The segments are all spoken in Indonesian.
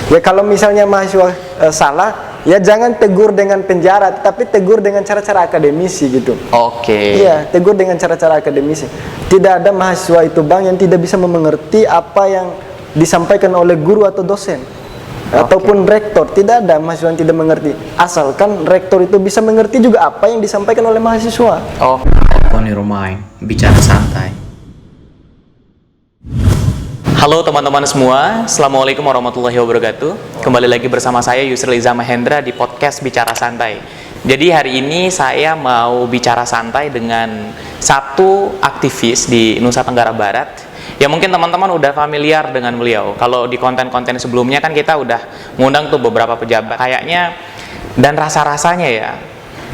Ya kalau misalnya mahasiswa salah, ya jangan tegur dengan penjara, tapi tegur dengan cara-cara akademisi gitu. Oke. Iya, tegur dengan cara-cara akademisi. Tidak ada mahasiswa itu Bang yang tidak bisa mengerti apa yang disampaikan oleh guru atau dosen. Ataupun rektor, tidak ada mahasiswa yang tidak mengerti. Asalkan rektor itu bisa mengerti juga apa yang disampaikan oleh mahasiswa. Oh. On your mind, bicara santai. Halo teman-teman semua, Assalamualaikum warahmatullahi wabarakatuh. Kembali lagi bersama saya Yusril Iza Mahendra di podcast Bicara Santai. Jadi hari ini saya mau bicara santai dengan satu aktivis di Nusa Tenggara Barat. Ya mungkin teman-teman udah familiar dengan beliau. Kalau di konten-konten sebelumnya kan kita udah ngundang tuh beberapa pejabat. Kayaknya dan rasa-rasanya ya,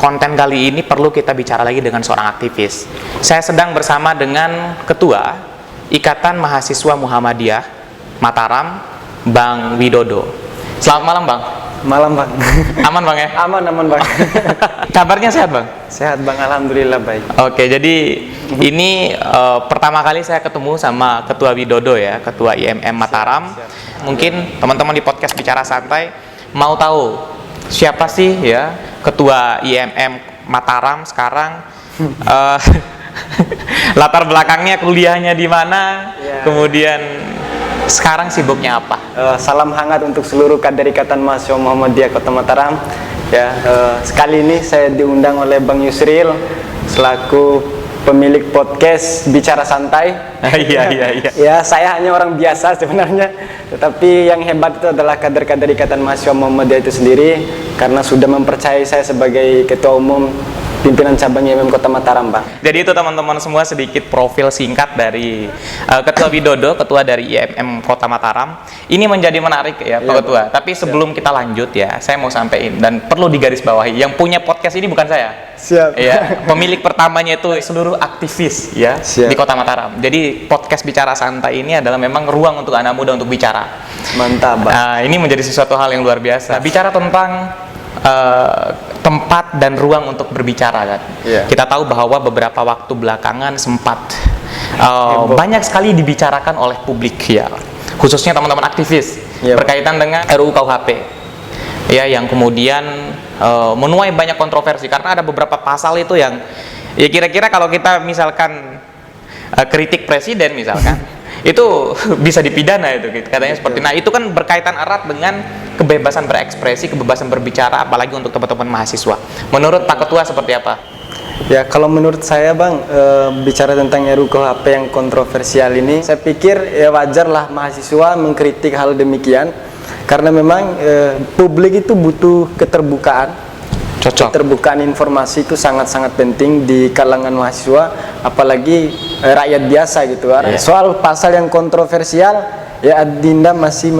konten kali ini perlu kita bicara lagi dengan seorang aktivis. Saya sedang bersama dengan Ketua Ikatan Mahasiswa Muhammadiyah Mataram, Bang Widodo. Selamat malam, Bang. Malam Bang. Aman, Bang ya? Aman Bang. Kabarnya sehat, Bang? Sehat Bang, alhamdulillah baik. Oke, jadi ini pertama kali saya ketemu sama Ketua Widodo ya, Ketua IMM Mataram. Siap. Mungkin teman-teman di podcast Bicara Santai mau tahu siapa sih ya Ketua IMM Mataram sekarang? Latar belakangnya, kuliahnya di mana, kemudian sekarang sibuknya apa? Salam hangat untuk seluruh kader Ikatan Mahasiswa Muhammadiyah Kota Mataram. Ya, sekali ini saya diundang oleh Bang Yusril selaku pemilik podcast Bicara Santai. Iya. Ya, saya hanya orang biasa sebenarnya, tetapi yang hebat itu adalah kader-kader Ikatan Mahasiswa Muhammadiyah itu sendiri, karena sudah mempercayai saya sebagai Ketua Umum Pimpinan Cabang IMM Kota Mataram, Bang. Jadi itu teman-teman semua sedikit profil singkat dari Ketua Widodo, Ketua dari IMM Kota Mataram. Ini menjadi menarik ya, Pak Ketua. Tapi sebelum kita lanjut ya, saya mau sampaikan dan perlu digarisbawahi, yang punya podcast ini bukan saya. Siap. Ya, pemilik pertamanya itu seluruh aktivis ya. Siap. Di Kota Mataram. Jadi podcast Bicara Santai ini adalah memang ruang untuk anak muda untuk bicara. Mantap, Bang. Nah, ini menjadi sesuatu hal yang luar biasa. Bicara tentang tempat dan ruang untuk berbicara kan. Kita tahu bahwa beberapa waktu belakangan sempat banyak sekali dibicarakan oleh publik ya, khususnya teman-teman aktivis berkaitan dengan RUU KUHP ya, yang kemudian menuai banyak kontroversi karena ada beberapa pasal itu yang ya kira-kira kalau kita misalkan kritik presiden misalkan itu bisa dipidana itu katanya seperti. Nah, itu kan berkaitan erat dengan kebebasan berekspresi, kebebasan berbicara, apalagi untuk teman-teman mahasiswa. Menurut Pak Ketua seperti apa? Ya, kalau menurut saya Bang, bicara tentang RUU KUHP yang kontroversial ini, saya pikir ya wajarlah mahasiswa mengkritik hal demikian, karena memang publik itu butuh keterbukaan. Keterbukaan informasi itu sangat-sangat penting di kalangan mahasiswa, apalagi rakyat biasa gitu. Soal pasal yang kontroversial, ya Adinda masih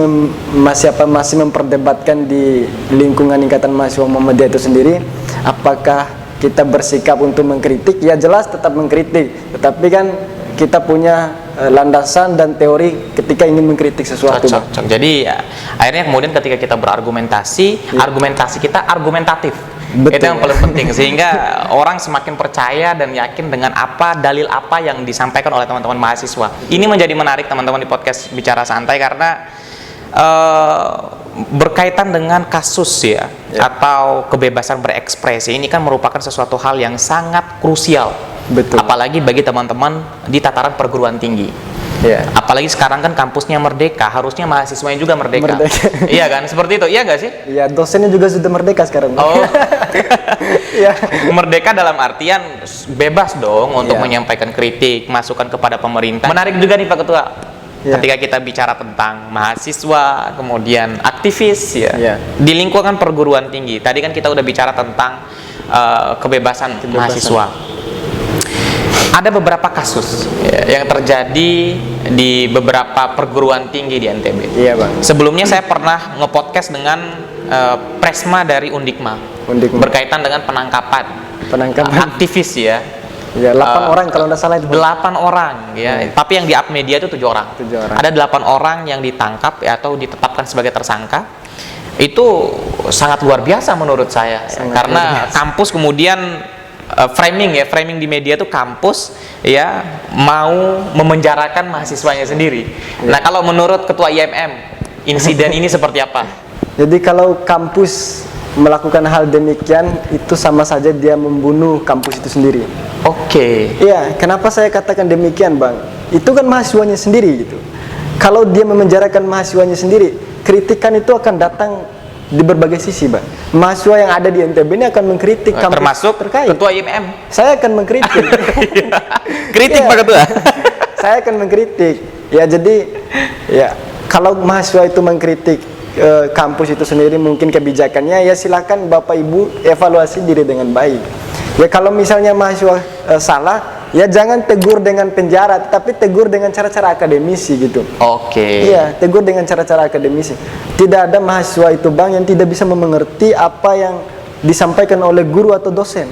memperdebatkan di lingkungan Ikatan Mahasiswa Muhammadiyah itu sendiri, apakah kita bersikap untuk mengkritik? Ya jelas tetap mengkritik, tetapi kan kita punya landasan dan teori ketika ingin mengkritik sesuatu. Jadi ya, akhirnya kemudian ketika kita berargumentasi, argumentasi kita argumentatif. Betul. Itu yang paling penting, sehingga orang semakin percaya dan yakin dengan dalil apa yang disampaikan oleh teman-teman mahasiswa. Ini menjadi menarik teman-teman di podcast Bicara Santai karena berkaitan dengan kasus ya, atau kebebasan berekspresi. Ini kan merupakan sesuatu hal yang sangat krusial. Betul. Apalagi bagi teman-teman di tataran perguruan tinggi. Apalagi sekarang kan kampusnya merdeka, harusnya mahasiswanya juga merdeka. Iya kan, seperti itu, iya nggak sih? Iya, dosennya juga sudah merdeka sekarang. Oh, merdeka dalam artian bebas dong untuk menyampaikan kritik, masukan kepada pemerintah. Menarik juga nih Pak Ketua, ketika kita bicara tentang mahasiswa, kemudian aktivis di lingkungan perguruan tinggi. Tadi kan kita udah bicara tentang kebebasan mahasiswa. Ada beberapa kasus yang terjadi di beberapa perguruan tinggi di NTB. Iya, Bang. Sebelumnya saya pernah nge-podcast dengan Presma dari Undikma. Berkaitan dengan penangkapan aktivis ya. Ya, 8 orang kalau tidak salah itu. 8 orang ya. Tapi yang di up media itu 7 orang. 7 orang. Ada 8 orang yang ditangkap atau ditetapkan sebagai tersangka. Itu sangat luar biasa menurut saya. Karena kampus kemudian framing di media tuh kampus ya mau memenjarakan mahasiswanya sendiri. Nah, kalau menurut Ketua IMM insiden ini seperti apa? Jadi kalau kampus melakukan hal demikian, itu sama saja dia membunuh kampus itu sendiri. Oke. Iya, kenapa saya katakan demikian, Bang? Itu kan mahasiswanya sendiri gitu. Kalau dia memenjarakan mahasiswanya sendiri, kritikan itu akan datang di berbagai sisi, Bang. Mahasiswa yang ada di NTB ini akan mengkritik kampus Termasuk terkait. Ketua IMM. Saya akan mengkritik. Kritik Iya. Pak Ketua. Saya akan mengkritik. Ya, jadi ya kalau mahasiswa itu mengkritik kampus itu sendiri mungkin kebijakannya, ya silakan Bapak Ibu evaluasi diri dengan baik. Ya kalau misalnya mahasiswa salah, ya jangan tegur dengan penjara, tapi tegur dengan cara-cara akademisi gitu. Oke. Iya, tegur dengan cara-cara akademisi. Tidak ada mahasiswa itu, Bang, yang tidak bisa mengerti apa yang disampaikan oleh guru atau dosen.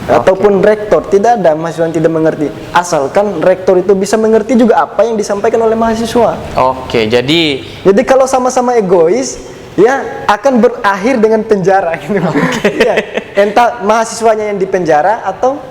Ataupun rektor, tidak ada mahasiswa yang tidak mengerti. Asalkan rektor itu bisa mengerti juga apa yang disampaikan oleh mahasiswa. Oke, jadi Kalau sama-sama egois, ya akan berakhir dengan penjara gitu. Ya, entah mahasiswanya yang dipenjara atau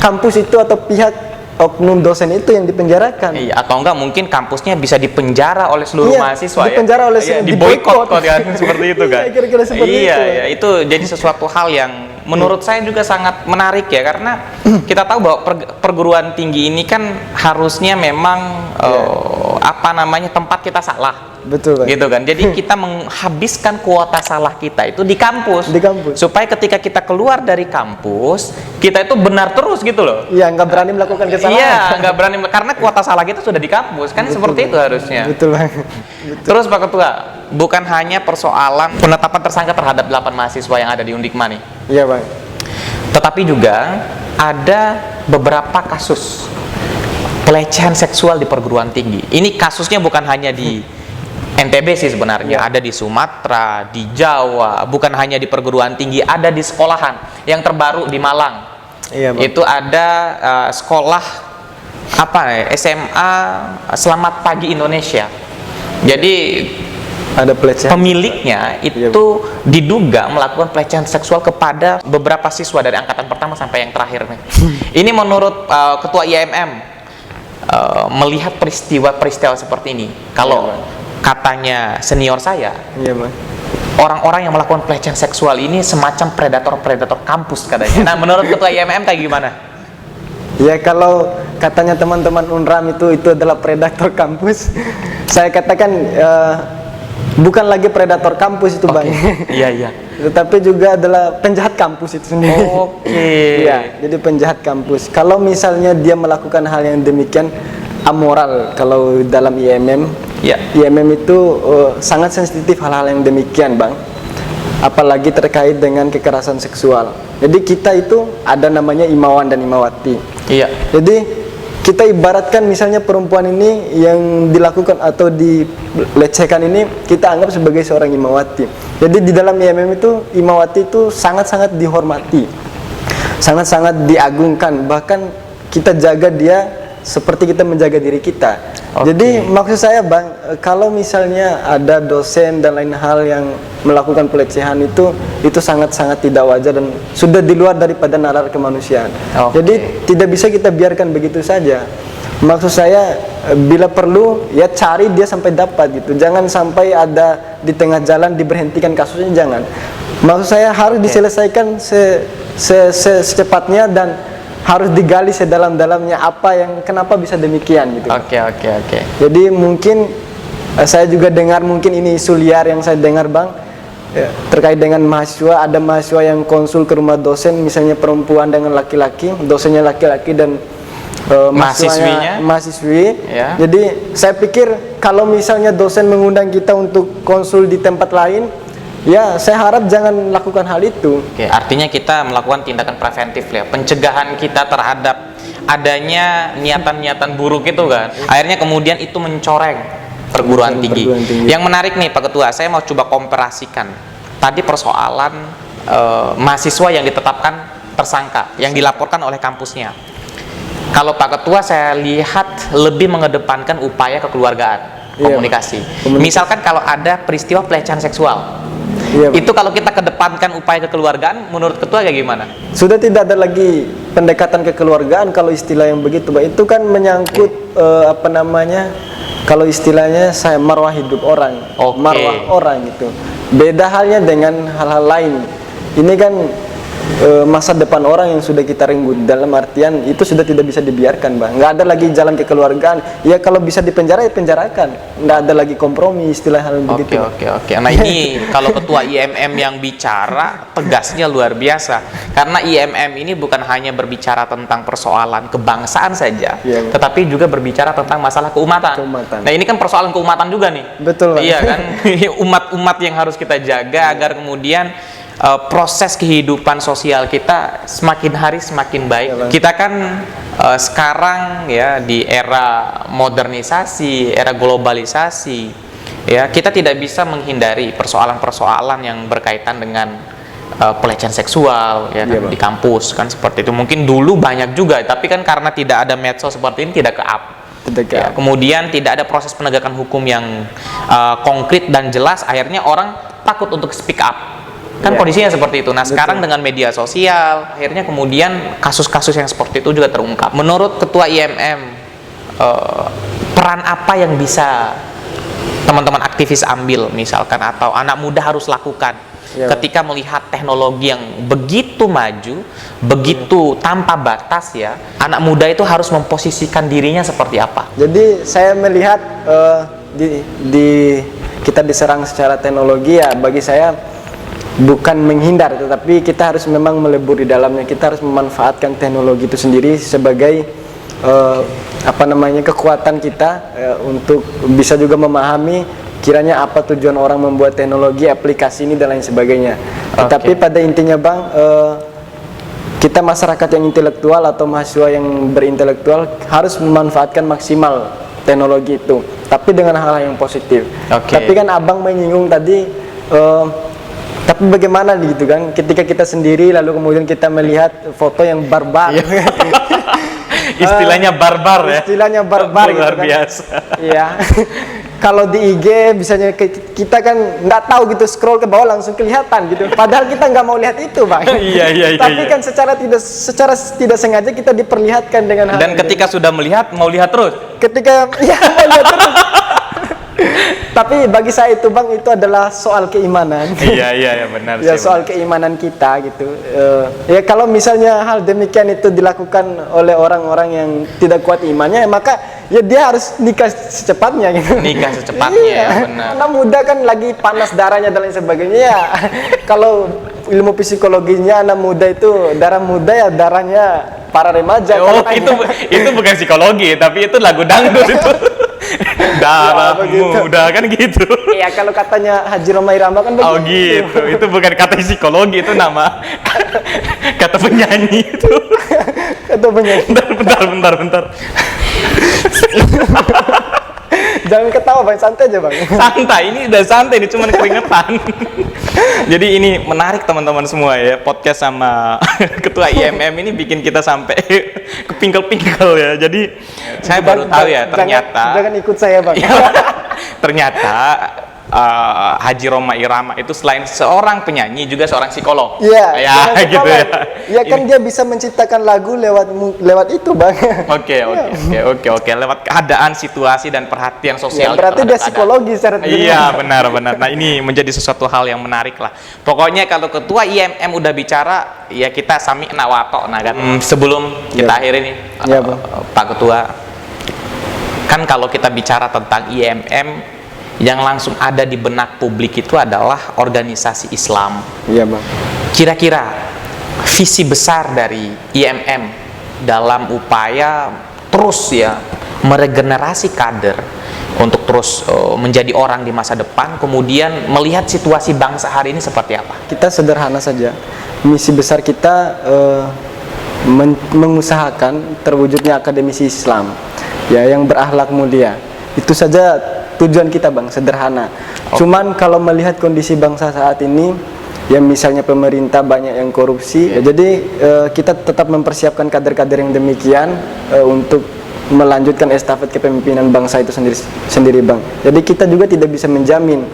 kampus itu atau pihak oknum dosen itu yang dipenjarakan. iya, atau enggak mungkin kampusnya bisa dipenjara oleh seluruh Iya, mahasiswa dipenjara oleh Iya, diboykot. diboykot kan seperti itu kan. Iya, kira-kira seperti iya, itu. Iya, itu jadi sesuatu hal yang menurut saya juga sangat menarik ya, karena kita tahu bahwa perguruan tinggi ini kan harusnya memang tempat kita salah. Betul, Bang. Gitu kan. Jadi kita menghabiskan kuota salah kita itu di kampus. Di kampus. Supaya ketika kita keluar dari kampus, kita itu benar terus gitu loh. Iya, nggak berani melakukan kesalahan. Iya, nggak berani karena kuota salah kita sudah di kampus kan. Betul, seperti Bang. itu harusnya. Betul, Bang. Terus Pak Ketua, bukan hanya persoalan penetapan tersangka terhadap 8 mahasiswa yang ada di Undikma nih, Iya, Bang. tetapi juga ada beberapa kasus pelecehan seksual di perguruan tinggi. Ini kasusnya bukan hanya di NTB sih sebenarnya, ada di Sumatera, di Jawa, bukan hanya di perguruan tinggi, ada di sekolahan. Yang terbaru di Malang, Iya, Bang. itu ada sekolah SMA Selamat Pagi Indonesia. Jadi Ada pelecehan. pemiliknya itu diduga melakukan pelecehan seksual kepada beberapa siswa dari angkatan pertama sampai yang terakhir nih. Ini menurut Ketua IMM melihat peristiwa-peristiwa seperti ini. Kalau katanya senior saya, Iya, Bang. orang-orang yang melakukan pelecehan seksual ini semacam predator-predator kampus katanya. Nah, menurut Ketua IMM kayak gimana? Ya kalau katanya teman-teman Unram itu adalah predator kampus, saya katakan bukan lagi predator kampus itu, Bang. Iya. Tetapi juga adalah penjahat kampus itu sendiri. Oke. Iya, jadi penjahat kampus. Kalau misalnya dia melakukan hal yang demikian amoral, kalau dalam IMM, Ya. IMM itu sangat sensitif hal-hal yang demikian, Bang. Apalagi terkait dengan kekerasan seksual. Jadi kita itu ada namanya imawan dan imawati. Iya. Jadi kita ibaratkan misalnya perempuan ini yang dilakukan atau dilecehkan ini kita anggap sebagai seorang imawati. Jadi di dalam IMM itu imawati itu sangat-sangat dihormati, sangat-sangat diagungkan. Bahkan kita jaga dia seperti kita menjaga diri kita. Jadi maksud saya, Bang, kalau misalnya ada dosen dan lain hal yang melakukan pelecehan itu sangat-sangat tidak wajar dan sudah di luar daripada nalar kemanusiaan. Jadi tidak bisa kita biarkan begitu saja. Maksud saya bila perlu ya cari dia sampai dapat gitu. Jangan sampai ada di tengah jalan diberhentikan kasusnya, jangan. Maksud saya harus diselesaikan secepatnya dan harus digali sedalam-dalamnya apa yang kenapa bisa demikian gitu. Oke. Jadi mungkin saya juga dengar, mungkin ini isu liar yang saya dengar, Bang, terkait dengan mahasiswa. Ada mahasiswa yang konsul ke rumah dosen, misalnya perempuan dengan laki-laki, dosennya laki-laki dan mahasiswi. Ya. Jadi saya pikir kalau misalnya dosen mengundang kita untuk konsul di tempat lain, ya saya harap jangan lakukan hal itu. Oke, artinya kita melakukan tindakan preventif ya, pencegahan kita terhadap adanya niatan-niatan buruk itu kan. Akhirnya kemudian itu mencoreng perguruan tinggi. Yang menarik nih Pak Ketua, saya mau coba komparasikan tadi persoalan mahasiswa yang ditetapkan tersangka, yang dilaporkan oleh kampusnya. Kalau Pak Ketua saya lihat lebih mengedepankan upaya kekeluargaan, komunikasi. Misalkan kalau ada peristiwa pelecehan seksual, itu kalau kita kedepankan upaya kekeluargaan, menurut Ketua kayak gimana? Sudah tidak ada lagi pendekatan kekeluargaan kalau istilah yang begitu, Pak. Itu kan menyangkut kalau istilahnya saya marwah hidup orang, Oke. marwah orang gitu. Beda halnya dengan hal-hal lain. Ini kan masa depan orang yang sudah kita renggut, dalam artian itu sudah tidak bisa dibiarkan, Bang. Nggak ada lagi jalan kekeluargaan. Ya kalau bisa dipenjara ya penjarakan. Nggak ada lagi kompromi, istilah hal begitu. Oke. Nah ini kalau ketua IMM yang bicara, tegasnya luar biasa. Karena IMM ini bukan hanya berbicara tentang persoalan kebangsaan saja, Iya. tetapi juga berbicara tentang masalah keumatan. Nah ini kan persoalan keumatan juga nih. Betul, Bang. Iya kan, umat-umat yang harus kita jaga agar kemudian proses kehidupan sosial kita semakin hari semakin baik. Ya, Bang. Kita kan sekarang ya di era modernisasi, era globalisasi, ya kita tidak bisa menghindari persoalan-persoalan yang berkaitan dengan pelecehan seksual ya kan, Bang. di kampus kan seperti itu. Mungkin dulu banyak juga, tapi kan karena tidak ada medsos seperti ini tidak ke-up. Ya, kemudian tidak ada proses penegakan hukum yang konkret dan jelas, akhirnya orang takut untuk speak up. Kan kondisinya seperti itu. Nah, sekarang dengan media sosial, akhirnya kemudian kasus-kasus yang seperti itu juga terungkap. Menurut Ketua IMM, peran apa yang bisa teman-teman aktivis ambil misalkan, atau anak muda harus lakukan ketika melihat teknologi yang begitu maju, begitu tanpa batas ya, anak muda itu harus memposisikan dirinya seperti apa? Jadi saya melihat kita diserang secara teknologi, ya bagi saya bukan menghindar, tetapi kita harus memang melebur di dalamnya. Kita harus memanfaatkan teknologi itu sendiri sebagai kekuatan kita untuk bisa juga memahami kiranya apa tujuan orang membuat teknologi, aplikasi ini dan lain sebagainya. Tapi pada intinya, Bang, kita masyarakat yang intelektual atau mahasiswa yang berintelektual harus memanfaatkan maksimal teknologi itu, tapi dengan hal-hal yang positif. Tapi kan Abang menyinggung tadi, tapi bagaimana gitu kan ketika kita sendiri lalu kemudian kita melihat foto yang barbar. Istilahnya barbar ya. Istilahnya barbar gitu luar kan. biasa. Iya. Kalau di IG misalnya kita kan nggak tahu gitu, scroll ke bawah langsung kelihatan gitu. Padahal kita nggak mau lihat itu, Bang. Iya. Tapi kan secara tidak sengaja kita diperlihatkan dengan hal Dan ketika sudah melihat, mau lihat terus. Ketika mau lihat terus. Tapi bagi saya itu, Bang, itu adalah soal keimanan. Iya benar. Ya soal keimanan kita gitu. Ya kalau misalnya hal demikian itu dilakukan oleh orang-orang yang tidak kuat imannya, maka ya dia harus nikah secepatnya gitu. Nikah secepatnya, ya benar. Anak muda kan lagi panas darahnya dan lain sebagainya ya. Kalau ilmu psikologinya anak muda itu darah muda ya darahnya para remaja. Oh, itu bukan psikologi, tapi itu lagu dangdut itu. Darah muda kan gitu. Iya, kalau katanya Haji Roma Irama kan begitu. Oh gitu, itu bukan kata psikologi, itu nama kata penyanyi itu. Kata penyanyi. Bentar. Jangan ketawa, Bang, santai aja, Bang. Santai, ini udah santai, ini cuma keringetan. Jadi ini menarik teman-teman semua ya, podcast sama Ketua IMM ini bikin kita sampai kepingkel-pingkel ya. Jadi saya baru tahu ya ternyata. Jangan ikut saya, Bang. Ternyata Haji Roma Irama itu selain seorang penyanyi juga seorang psikolog. Iya. Ya gitu ya. Ya kan dia bisa menciptakan lagu lewat itu, Bang. Oke. Lewat keadaan, situasi dan perhatian sosial. Ya, berarti dia psikologi secara Iya, benar. Nah, ini menjadi sesuatu hal yang menarik lah. Pokoknya kalau Ketua IMM udah bicara, ya kita sami'na wa ta'na kan. Sebelum kita akhiri nih, Pak Ketua. Kan kalau kita bicara tentang IMM, yang langsung ada di benak publik itu adalah organisasi Islam. Iya, Bang. Kira-kira visi besar dari IMM dalam upaya terus ya meregenerasi kader untuk terus menjadi orang di masa depan, kemudian melihat situasi bangsa hari ini seperti apa? Kita sederhana saja. Misi besar kita mengusahakan terwujudnya akademisi Islam ya yang berakhlak mulia. Itu saja tujuan kita, Bang, sederhana. Cuman kalau melihat kondisi bangsa saat ini, yang misalnya pemerintah banyak yang korupsi, jadi kita tetap mempersiapkan kader-kader yang demikian untuk melanjutkan estafet kepemimpinan bangsa itu sendiri, Bang. Jadi kita juga tidak bisa menjamin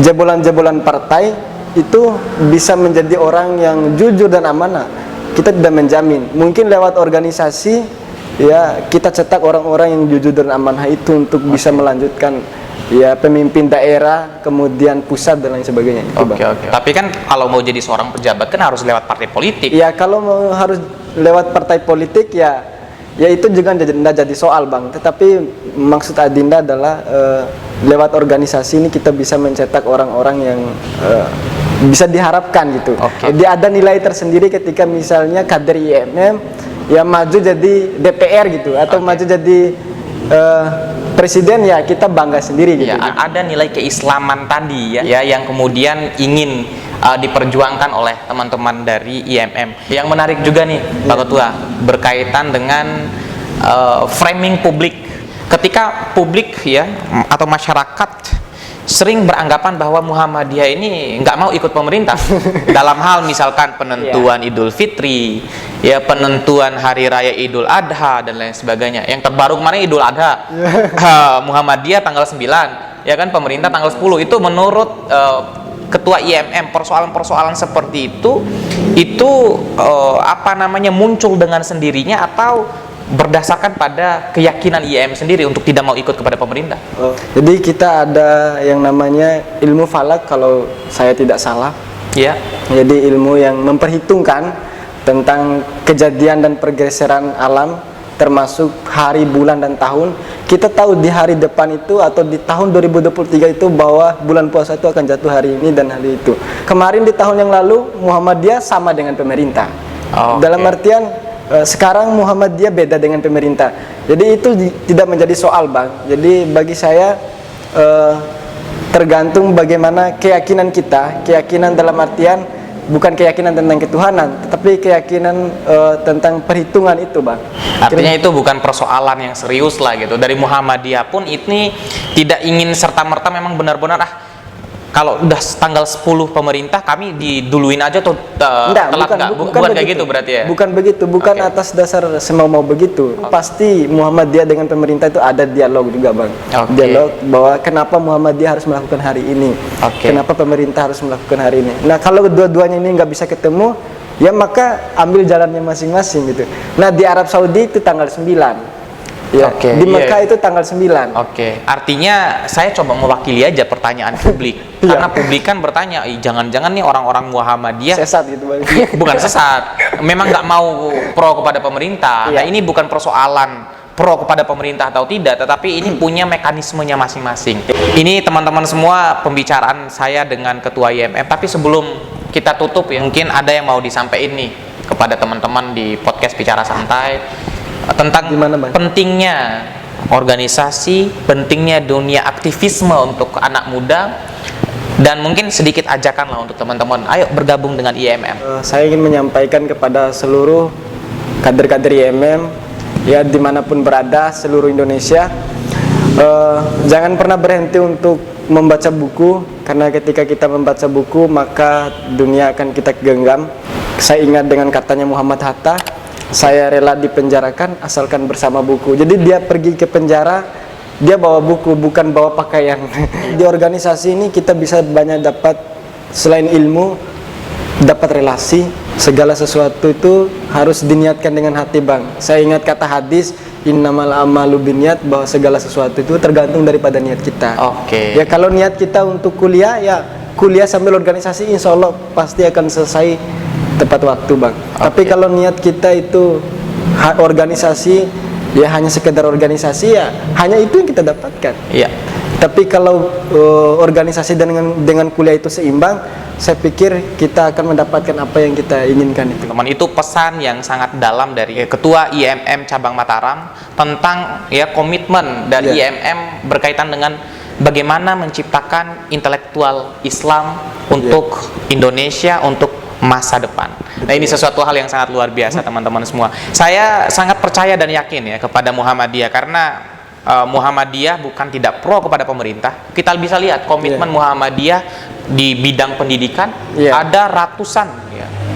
jebolan-jebolan partai itu bisa menjadi orang yang jujur dan amanah. Kita tidak menjamin. Mungkin lewat organisasi ya kita cetak orang-orang yang jujur dan amanah itu untuk bisa melanjutkan ya pemimpin daerah, kemudian pusat dan lain sebagainya. Oke. Tapi kan kalau mau jadi seorang pejabat kan harus lewat partai politik. Ya kalau mau harus lewat partai politik ya itu juga tidak jadi soal Bang. Tetapi maksud Adinda adalah lewat organisasi ini kita bisa mencetak orang-orang yang bisa diharapkan gitu. Jadi ada nilai tersendiri ketika misalnya kader IMM yang maju jadi DPR gitu atau maju jadi presiden, ya kita bangga sendiri gitu. Ya, ada nilai keislaman tadi ya yang kemudian ingin diperjuangkan oleh teman-teman dari IMM. Yang menarik juga nih Pak Ketua, berkaitan dengan framing publik. Ketika publik ya atau masyarakat sering beranggapan bahwa Muhammadiyah ini nggak mau ikut pemerintah dalam hal misalkan penentuan Idul Fitri, ya penentuan hari raya Idul Adha dan lain sebagainya. Yang terbaru kemarin Idul Adha, Muhammadiyah tanggal 9, ya kan, pemerintah tanggal 10. Itu menurut Ketua IMM, persoalan-persoalan seperti itu muncul dengan sendirinya atau berdasarkan pada keyakinan IMM sendiri untuk tidak mau ikut kepada pemerintah? Jadi kita ada yang namanya ilmu falak kalau saya tidak salah. Ya. Jadi ilmu yang memperhitungkan tentang kejadian dan pergeseran alam, termasuk hari, bulan, dan tahun. Kita tahu di hari depan itu atau di tahun 2023 itu bahwa bulan puasa itu akan jatuh hari ini dan hari itu. Kemarin di tahun yang lalu Muhammadiyah sama dengan pemerintah. Dalam artian sekarang Muhammadiyah beda dengan pemerintah. Jadi itu tidak menjadi soal Bang. Jadi bagi saya tergantung bagaimana keyakinan kita. Keyakinan dalam artian bukan keyakinan tentang ketuhanan, tetapi keyakinan tentang perhitungan itu Bang. Artinya itu bukan persoalan yang serius lah gitu. Dari Muhammadiyah pun ini tidak ingin serta-merta memang benar-benar kalau udah tanggal 10 pemerintah kami diduluin aja tuh telat nggak? Bukan kayak gitu berarti ya? Bukan begitu, bukan atas dasar semau-mau begitu. Pasti Muhammadiyah dengan pemerintah itu ada dialog juga Bang. Dialog bahwa kenapa Muhammadiyah harus melakukan hari ini, kenapa pemerintah harus melakukan hari ini. Nah kalau dua-duanya ini nggak bisa ketemu, ya maka ambil jalannya masing-masing gitu. Nah di Arab Saudi itu tanggal 9. Ya, di Mekah itu tanggal 9. Artinya saya coba mewakili aja pertanyaan publik. Karena publik kan bertanya, jangan-jangan nih orang-orang Muhammadiyah sesat gitu Bang. Bukan sesat, memang nggak mau pro kepada pemerintah. Nah ini bukan persoalan pro kepada pemerintah atau tidak, tetapi ini punya mekanismenya masing-masing. Ini teman-teman semua pembicaraan saya dengan Ketua IMM. Tapi sebelum kita tutup ya, mungkin ada yang mau disampaikan nih kepada teman-teman di podcast Bicara Santai tentang pentingnya organisasi, pentingnya dunia aktivisme untuk anak muda, dan mungkin sedikit ajakan lah untuk teman-teman, ayo bergabung dengan IMM. Saya ingin menyampaikan kepada seluruh kader-kader IMM ya dimanapun berada seluruh Indonesia, jangan pernah berhenti untuk membaca buku, karena ketika kita membaca buku maka dunia akan kita genggam. Saya ingat dengan katanya Muhammad Hatta, saya rela dipenjarakan asalkan bersama buku. Jadi dia pergi ke penjara, dia bawa buku, bukan bawa pakaian. Di organisasi ini kita bisa banyak dapat, selain ilmu, dapat relasi. Segala sesuatu itu harus diniatkan dengan hati Bang. Saya ingat kata hadis, innamal amalu binniyat, bahwa segala sesuatu itu tergantung daripada niat kita. Ya kalau niat kita untuk kuliah, ya kuliah sambil organisasi, insya Allah pasti akan selesai tepat waktu Bang. Tapi kalau niat kita itu organisasi, ya hanya sekedar organisasi, ya hanya itu yang kita dapatkan. Tapi kalau organisasi dengan kuliah itu seimbang, saya pikir kita akan mendapatkan apa yang kita inginkan itu. Teman, itu pesan yang sangat dalam dari Ketua IMM Cabang Mataram tentang ya komitmen dari IMM berkaitan dengan bagaimana menciptakan intelektual Islam untuk Indonesia, untuk masa depan. Nah ini sesuatu hal yang sangat luar biasa teman-teman semua. Saya sangat percaya dan yakin ya kepada Muhammadiyah, karena Muhammadiyah bukan tidak pro kepada pemerintah. Kita bisa lihat komitmen Muhammadiyah di bidang pendidikan ada ratusan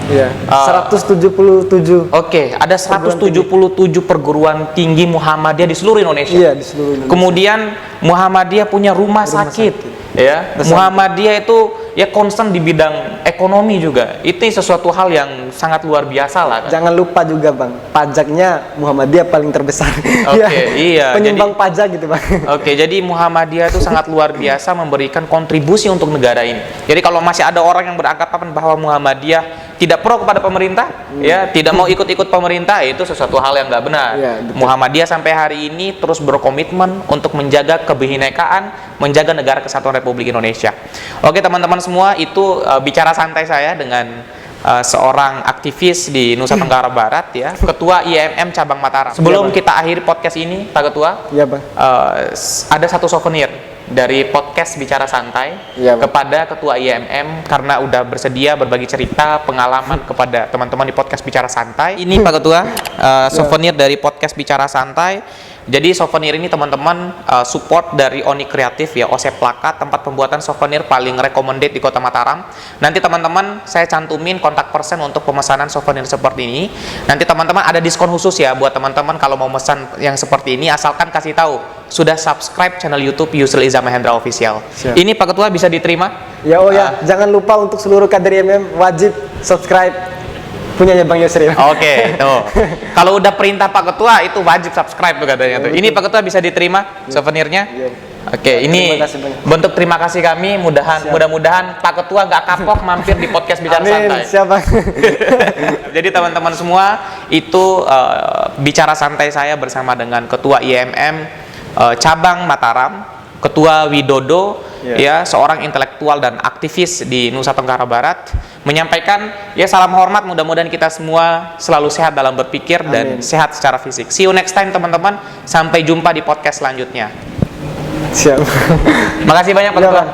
177. Ada 177 perguruan tinggi Muhammadiyah di seluruh Indonesia. Di seluruh Indonesia. Kemudian Muhammadiyah punya rumah sakit. Ya, Muhammadiyah itu ya concern di bidang ekonomi juga. Itu sesuatu hal yang sangat luar biasa lah kan. Jangan lupa juga Bang, pajaknya Muhammadiyah paling terbesar. Oke, iya. Penyumbang pajak gitu Bang. Oke, jadi Muhammadiyah itu sangat luar biasa memberikan kontribusi untuk negara ini. Jadi kalau masih ada orang yang beranggapan bahwa Muhammadiyah tidak pro kepada pemerintah, ya tidak mau ikut-ikut pemerintah, itu sesuatu hal yang nggak benar. Ya, betul. Muhammadiyah sampai hari ini terus berkomitmen untuk menjaga kebinekaan, menjaga negara kesatuan Republik Indonesia. Oke teman-teman semua, itu bicara santai saya dengan seorang aktivis di Nusa Tenggara Barat, ya, Ketua IMM Cabang Mataram. Sebelum kita akhiri podcast ini, Pak Ketua, Iya Bang. ada satu souvenir dari podcast Bicara Santai Iya, Bang. kepada Ketua IMM karena udah bersedia berbagi cerita pengalaman kepada teman-teman di podcast Bicara Santai. Ini Pak Ketua, souvenir dari podcast Bicara Santai. Jadi souvenir ini teman-teman support dari Oni Kreatif, ya, OC Plakat, tempat pembuatan souvenir paling recommended di Kota Mataram. Nanti teman-teman saya cantumin kontak person untuk pemesanan souvenir seperti ini. Nanti teman-teman ada diskon khusus ya buat teman-teman kalau mau pesan yang seperti ini, asalkan kasih tahu sudah subscribe channel YouTube Yusril Iza Mahendra Official. Siap. Ini Pak Ketua bisa diterima? Ya jangan lupa untuk seluruh kader IMM wajib subscribe punyanya Bang Yusril. Oke, tuh. Kalau udah perintah Pak Ketua itu wajib subscribe tuh katanya tuh. Ini Pak Ketua bisa diterima souvenirnya? Iya. Oke, ini Terima kasih banyak. bentuk terima kasih kami. Mudah-mudahan Pak Ketua nggak kapok mampir di podcast Bicara Amin, Santai. siapa? Jadi teman-teman semua, itu Bicara Santai saya bersama dengan Ketua IMM Cabang Mataram, Ketua Widodo, ya, seorang intelektual dan aktivis di Nusa Tenggara Barat, menyampaikan ya salam hormat, mudah-mudahan kita semua selalu sehat dalam berpikir dan sehat secara fisik. See you next time teman-teman, sampai jumpa di podcast selanjutnya. Siap. Makasih banyak Pak Iya, Ketua. Bang.